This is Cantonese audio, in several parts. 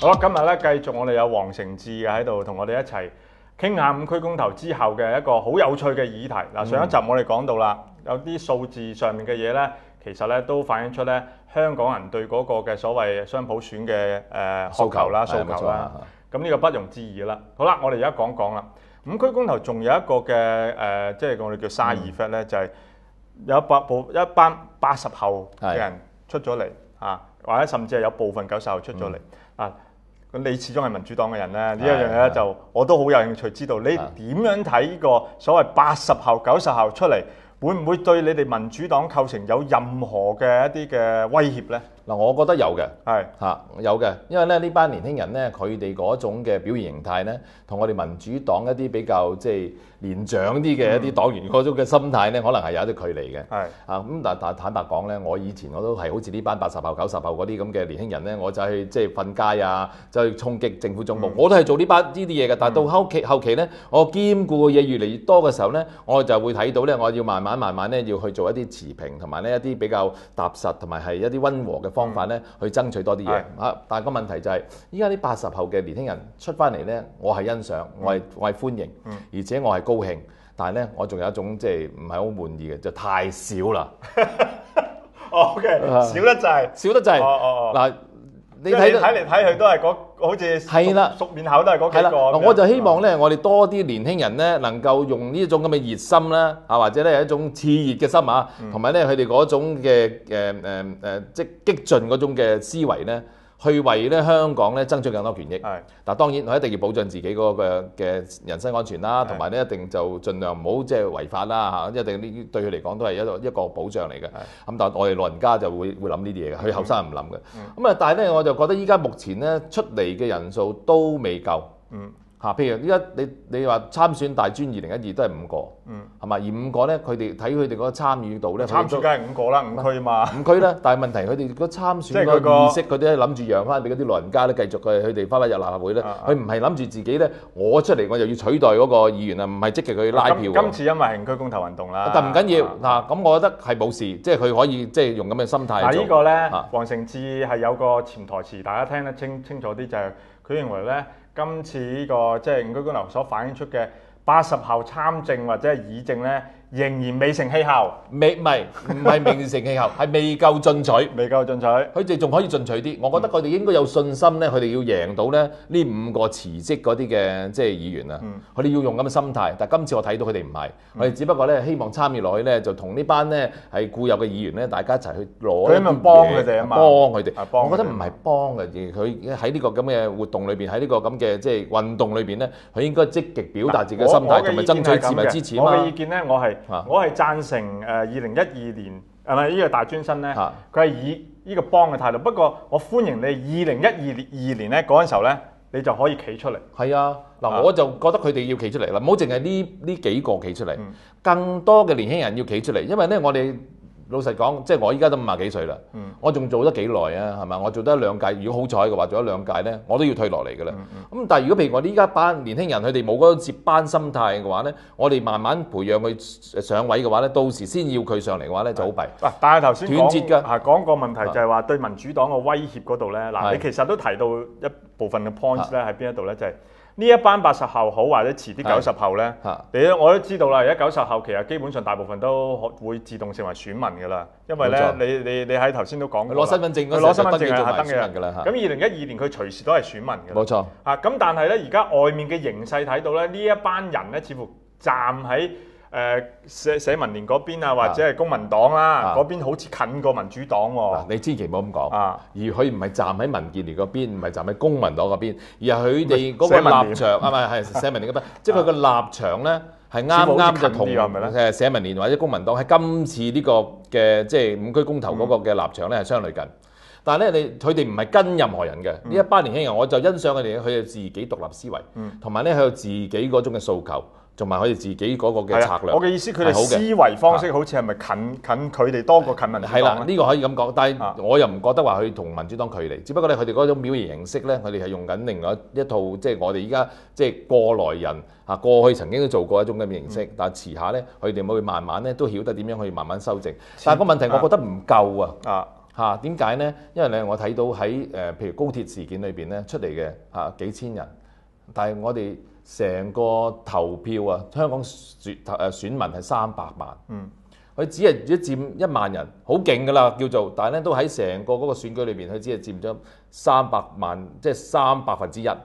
好啦，今日咧繼續我哋有黃成智喺度同我哋一齊傾下五區公投之後嘅一個好有趣嘅議題。嗱，上一集我哋講到啦，有啲數字上面嘅嘢咧，其實咧都反映出咧香港人對嗰個嘅所謂雙普選嘅渴求啦、訴求啦。咁呢個不容置疑啦。好啦，我哋而家講講啦，五區公投仲有一個嘅即係我哋叫沙 effect 咧，就係有一班80後嘅人出咗嚟啊，或者甚至係有部分90後出咗嚟啊。咁你始終係民主黨嘅人咧，呢一樣嘢咧就我都好有興趣知道，你點樣睇呢個所謂80後、90後出嚟，會唔會對你哋民主黨構成有任何嘅一啲嘅威脅咧？嗱，我覺得有嘅，係有嘅，因為咧呢班年輕人咧，佢哋嗰種嘅表現形態咧，同我哋民主黨一啲比較即係年長啲嘅一啲黨員嗰種嘅心態咧，可能係有一啲距離嘅。係咁，但坦白講咧，我以前我都係好似呢班80後、90後嗰啲咁嘅年輕人咧，我就去即係瞓街啊，就去衝擊政府總部，我都係做呢啲嘢嘅。但係到後期咧，我兼顧嘅嘢越嚟越多嘅時候咧，我就會睇到咧，我要慢慢咧要去做一啲持平同埋呢一啲比較踏實同埋係一啲溫和嘅方法咧，去爭取多啲嘢但係個問題就係，依家啲80後嘅年輕人出翻嚟咧，我係欣賞，我係歡迎，而且我係高興。但係咧，我仲有一種即係唔係好滿意嘅，就太少啦。OK， 少得滯，少得滯。嗱，你睇嚟睇去都係好似係啦，熟面口都係嗰幾個。我就希望咧，我哋多啲年輕人咧，能夠用呢一種咁嘅熱心啦，或者咧有一種熾熱嘅心啊，同埋咧佢哋嗰種嘅即係激進嗰種嘅思維咧，去為咧香港咧爭取更多權益。嗱，當然我一定要保障自己嗰個嘅人身安全啦，同埋咧一定就盡量唔好即係違法啦嚇，一定呢對佢嚟講都係一個保障嚟嘅。咁但係我哋老人家就會諗呢啲嘢嘅，佢後生唔諗嘅。咁啊，但係咧我就覺得依家目前咧出嚟嘅人數都未夠。譬如依家你話參選大專2012都係5個，係嘛？而5個咧，佢哋睇佢哋嗰個參與度咧，參選梗係5個啦，5區嘛。5區啦，但係問題佢哋嗰參選嗰個意識，佢哋諗住讓翻俾嗰啲老人家咧，繼續佢哋翻入立法會咧，佢唔係諗住自己咧，我出嚟我就要取代嗰個議員啊，唔係積極去拉票。今次因為係五區公投運動啦，但唔緊要嗱，咁我覺得係冇事，即係佢可以即係用咁嘅心態做。嗱，呢個咧，黃成智係有個潛台詞，大家聽得清楚啲，就係佢認為咧。今次呢個即係五區公投所反映出嘅80後參政或者係議政咧，仍然未成氣候，唔係未成氣候，係未夠進取，未夠進取。佢哋仲可以進取啲，我覺得佢哋應該有信心咧，佢哋要贏到咧呢5個辭職嗰啲嘅即係議員啊，佢哋要用咁嘅心態。但係今次我睇到佢哋唔係，我哋只不過咧希望參與落去咧，就同呢班咧係固有嘅議員咧，大家一齊去攞一啲嘢，幫佢哋啊嘛，幫佢哋。我覺得唔係幫嘅，而佢喺呢個咁嘅活動裏邊，喺呢個咁嘅即係運動裏邊咧，佢應該積極表達自己嘅心態，同埋爭取市民支持啊嘛。我嘅意見咧，我係贊成2012年係咪呢個大專生咧？佢係以呢個幫嘅態度。不過我歡迎你2012年咧嗰陣時候咧，你就可以企出嚟。係啊，嗱，我就覺得佢哋要企出嚟啦，唔好淨係呢幾個企出嚟，更多嘅年輕人要企出嚟，因為咧我哋。老實講，即係我依家都50幾歲啦，我仲做得幾耐啊？係咪？我做得2屆，如果好彩嘅話，做咗2屆咧，我都要退落嚟㗎啦。咁但係如果譬如我呢家班年輕人，佢哋冇嗰種接班心態嘅話咧，我哋慢慢培養佢上位嘅話咧，到時先要佢上嚟嘅話咧就好弊。但係頭先斷節㗎，講個問題就係話對民主黨嘅威脅嗰度咧，嗱，你其實都提到一部分嘅 point 咧喺邊一度咧，就係。呢一班80後好，或者遲啲90後咧，我都知道啦。而家90後其實基本上大部分都會自動成為選民㗎啦，因為咧你喺頭先都講過，攞身份證嗰時登記做埋選民㗎啦。咁2012年佢隨時都係選民㗎。冇錯。咁但係咧，而家外面嘅形勢睇到咧，呢一班人咧似乎站喺社民連嗰邊啊，或者係公民黨啦嗰邊，好似近過民主黨喎。你千祈唔好咁講。而佢唔係站喺民建聯嗰邊，唔係站喺公民黨嗰邊，而係佢哋嗰個立場係社民連嗰邊，即係佢個立場咧係啱就同社民連或者公民黨喺今次呢個嘅即係5區公投嗰個嘅立場咧係相類近。但係咧，佢哋唔係跟任何人嘅呢一班年輕人，我就欣賞佢哋，佢有自己獨立思維，同埋咧佢有自己嗰種嘅訴求。同埋佢哋自己嗰個嘅策略，我嘅意思佢哋思維方式好似係咪近佢哋多過近民主黨？係啦，呢個可以咁講，但係我又唔覺得話佢同民主黨距離，只不過咧佢哋嗰種表現形式咧，佢哋係用緊另外一套，即係我哋依家即係過來人過去曾經都做過一種咁嘅形式，但係遲下咧佢哋會慢慢咧都曉得點樣去慢慢修正。但係個問題，我覺得唔夠啊！嚇，點解呢？因為咧，我睇到喺譬如高鐵事件裏邊咧出嚟嘅幾千人，但係我哋成個投票啊，香港選民係300萬，佢只係佔1萬人，好勁㗎啦叫做，但係咧都喺成個嗰個選舉裏邊，佢只係佔咗300萬，即係1%。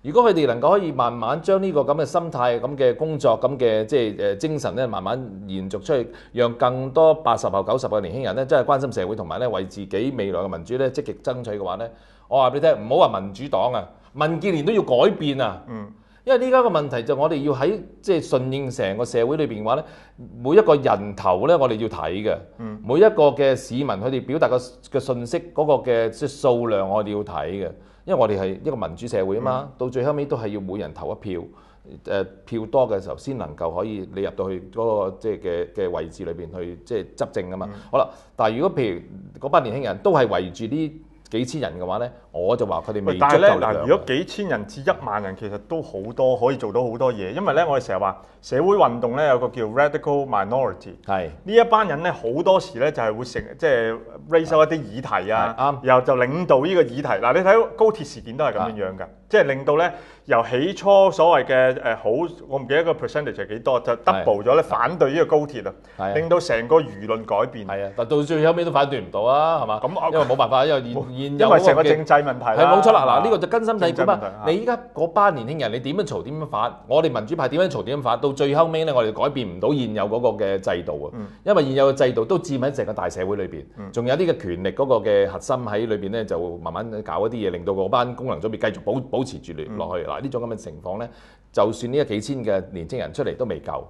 如果佢哋能夠可以慢慢將呢個咁嘅心態、咁嘅工作、咁嘅即係精神咧，慢慢延續出去，讓更多80後、90後嘅年輕人咧，真係關心社會同埋咧為自己未來嘅民主咧積極爭取嘅話咧，我話俾你聽，唔好話民主黨啊，民建聯都要改變啊！因為呢家個問題就我哋要喺即係順應成個社會裏邊嘅話咧，每一個人頭咧我哋要睇嘅，每一個嘅市民佢哋表達嘅信息嗰個嘅即係數量我哋要睇嘅。因為我哋係一個民主社會啊嘛，到最後尾都係要每人投一票，票多嘅時候先能夠可以你入到去嗰個即係嘅位置裏邊去即係執政啊嘛。好啦，但係如果譬如嗰班年輕人都係圍住呢幾千人嘅話咧，我就話佢哋未足夠力量。如果幾千人至1萬人，其實都好多可以做到好多嘢，因為咧我哋成日話社會運動咧有個叫 radical minority， 係呢一班人咧好多時咧就係會即係 raise 一啲議題啊，然後就領導呢個議題。嗱，你睇高鐵事件都係咁樣樣㗎，即係令到咧由起初所謂嘅好，我唔記得個 percentage 係幾多，就 double 咗咧反對呢個高鐵啊，令到成個輿論改變。係啊，但到最後尾都反對唔到啊，係嘛？咁因為冇辦法，因為因為成個政制問題啦。係冇錯啦，嗱呢個就根深蒂固啊！你依家嗰班年輕人，你點樣嘈點樣反？我哋民主派點樣嘈點樣反？到最後尾咧，我哋改變唔到現有嗰個嘅制度啊！因為現有嘅制度都佔喺成個大社會裏邊，仲有啲嘅權力嗰個嘅核心喺裏邊咧，就慢慢搞一啲嘢，令到嗰班功能組別繼續保持住落去。嗱呢種咁嘅情況咧，就算呢一幾千嘅年輕人出嚟都未夠。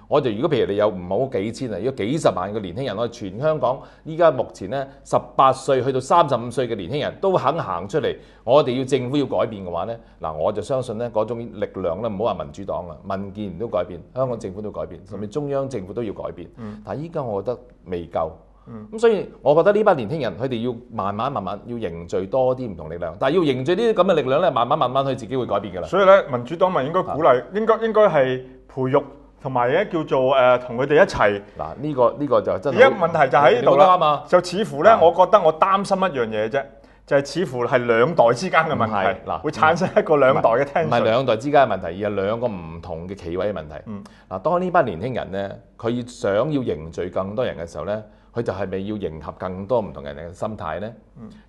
我哋如果譬如你有唔好幾千啊，如果幾十萬嘅年輕人，我哋全香港依家目前咧18歲去到35歲嘅年輕人都肯行出嚟，我哋要政府要改變嘅話咧，嗱我就相信咧嗰種力量咧，唔好話民主黨啦，民建聯都改變，香港政府都改變，甚至中央政府都要改變。但係依家我覺得未夠。咁所以，我覺得呢班年輕人佢哋要慢慢要凝聚多啲唔同力量，但係要凝聚呢啲咁嘅力量咧，慢慢佢自己會改變㗎啦。所以咧，民主黨咪應該鼓勵，應該係培育同埋咧叫做同佢哋一齊。嗱，呢個就真係。而家問題就喺呢度啦，就似乎咧，我覺得我擔心一樣嘢啫，就係似乎係兩代之間嘅問題，嗱會產生一個兩代嘅 tension。唔係兩代之間嘅問題，而係兩個唔同嘅企位嘅問題。嗱，當呢班年輕人咧，佢想要凝聚更多人嘅時候咧，佢就係咪要迎合更多唔同人嘅心態咧？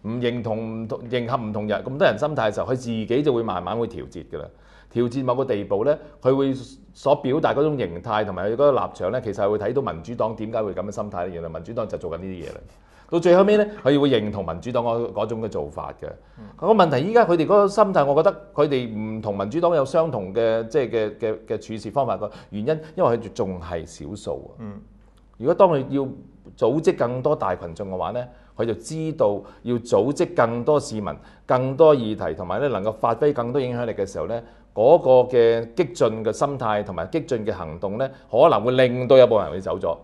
唔迎合唔同人咁多人心態嘅時候，佢自己就會慢慢會調節㗎啦。調節某個地步咧，佢會所表達嗰種形態同埋佢嗰個立場咧，其實係會睇到民主黨點解會咁嘅心態咧。原來民主黨就做緊呢啲嘢啦。到最後尾咧，佢會認同民主黨嗰種嘅做法嘅。個問題依家佢哋嗰個心態，我覺得佢哋唔同民主黨有相同嘅即係嘅處事方法個原因，因為佢仲係少數啊。如果當佢要組織更多大群眾嘅話咧，佢就知道要組織更多市民、更多議題，同埋咧能夠發揮更多影響力嘅時候咧，嗰個嘅激進嘅心態同埋激進嘅行動咧，可能會令到有部分人會走咗。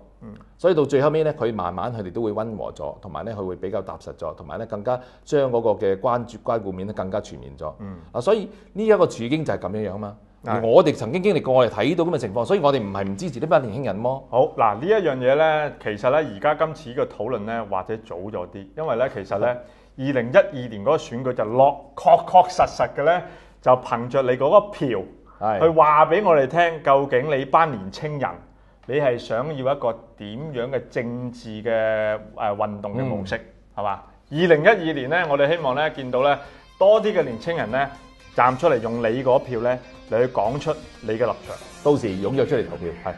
所以到最後尾咧，佢慢慢佢哋都會溫和咗，同埋咧佢會比較踏實咗，同埋咧更加將嗰個嘅關顧面咧更加全面咗。所以呢一個處境就係咁樣樣嘛。而我哋曾經經歷過，我哋睇到咁嘅情況，所以我哋唔係唔支持呢班年輕人麼？好嗱，呢一樣嘢咧，其實咧而家今次呢個討論咧，或者早咗啲，因為咧其實咧2012年嗰個選舉就確實嘅咧，就憑着你嗰個票去話俾我哋聽，究竟你班年青人，你係想要一個點樣嘅政治嘅運動嘅模式，係嘛？2012年咧，我哋希望咧見到咧多啲嘅年青人咧站出嚟，用你嗰票咧嚟去講出你嘅立場，到時踴躍出嚟投票，係。